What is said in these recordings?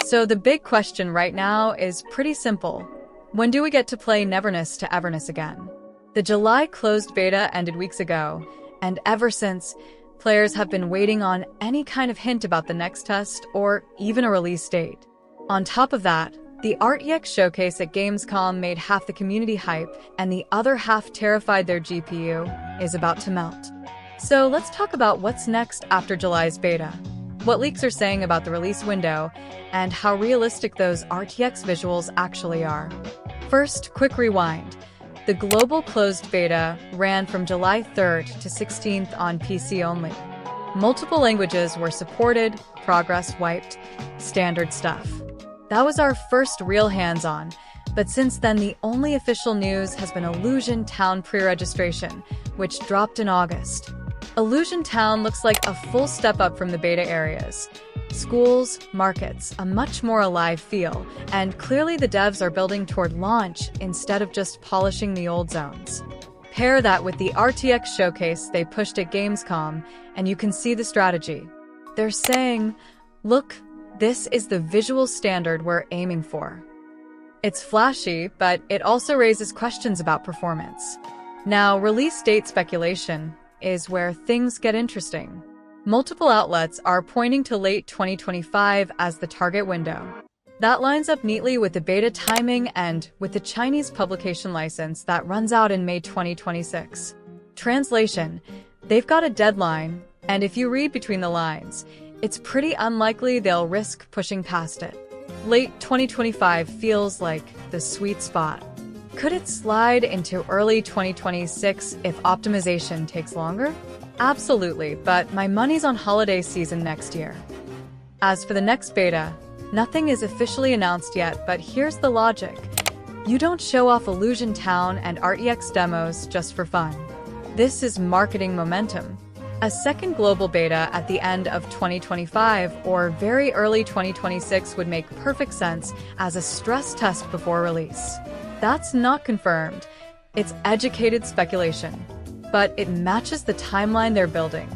So the big question right now is pretty simple. When do we get to play Neverness to Everness again? The July closed beta ended weeks ago, and ever since, players have been waiting on any kind of hint about the next test or even a release date. On top of that, the RTX showcase at Gamescom made half the community hype and the other half terrified their GPU is about to melt. So let's talk about what's next after July's beta, what leaks are saying about the release window, and how realistic those RTX visuals actually are. First, quick rewind. The global closed beta ran from July 3rd to 16th on PC only. Multiple languages were supported, progress wiped, standard stuff. That was our first real hands-on, but since then the only official news has been Illusion Town pre-registration, which dropped in August. Illusion Town looks like a full step up from the beta areas. Schools, markets, a much more alive feel, and clearly the devs are building toward launch instead of just polishing the old zones. Pair that with the RTX showcase they pushed at Gamescom, and you can see the strategy. They're saying, look, this is the visual standard we're aiming for. It's flashy, but it also raises questions about performance. Now, release date speculation is where things get interesting. Multiple outlets are pointing to late 2025 as the target window. That lines up neatly with the beta timing and with the Chinese publication license that runs out in May 2026. Translation: they've got a deadline, and if you read between the lines, it's pretty unlikely they'll risk pushing past it. Late 2025 feels like the sweet spot. Could it slide into early 2026 if optimization takes longer? Absolutely, but my money's on holiday season next year. As for the next beta, nothing is officially announced yet, but here's the logic. You don't show off Illusion Town and RTX demos just for fun. This is marketing momentum. A second global beta at the end of 2025 or very early 2026 would make perfect sense as a stress test before release. That's not confirmed. It's educated speculation, but it matches the timeline they're building.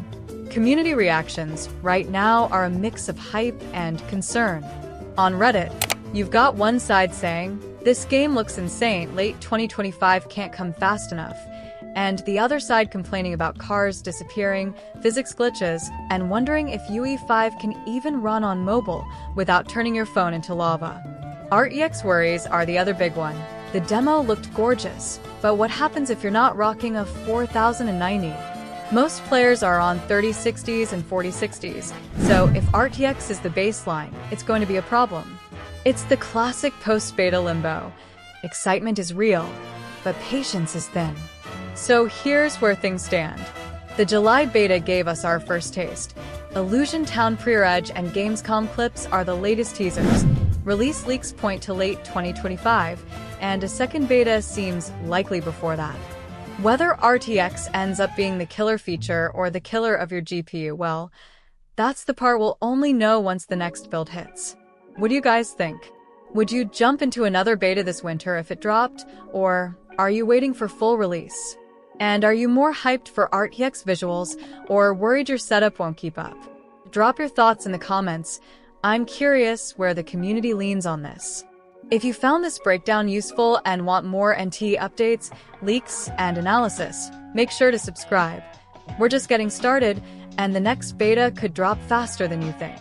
Community reactions right now are a mix of hype and concern. On Reddit, you've got one side saying, "This game looks insane, late 2025 can't come fast enough," and the other side complaining about cars disappearing, physics glitches, and wondering if UE5 can even run on mobile without turning your phone into lava. RTX worries are the other big one. The demo looked gorgeous, but what happens if you're not rocking a 4090? Most players are on 3060s and 4060s, so if RTX is the baseline, it's going to be a problem. It's the classic post-beta limbo. Excitement is real, but patience is thin. So here's where things stand. The July beta gave us our first taste. Illusion Town pre-reg and Gamescom clips are the latest teasers. Release leaks point to late 2025, and a second beta seems likely before that. Whether RTX ends up being the killer feature or the killer of your GPU, well, that's the part we'll only know once the next build hits. What do you guys think? Would you jump into another beta this winter if it dropped, or are you waiting for full release? And are you more hyped for RTX visuals or worried your setup won't keep up? Drop your thoughts in the comments. I'm curious where the community leans on this. If you found this breakdown useful and want more NTE updates, leaks, and analysis, make sure to subscribe. We're just getting started, and the next beta could drop faster than you think.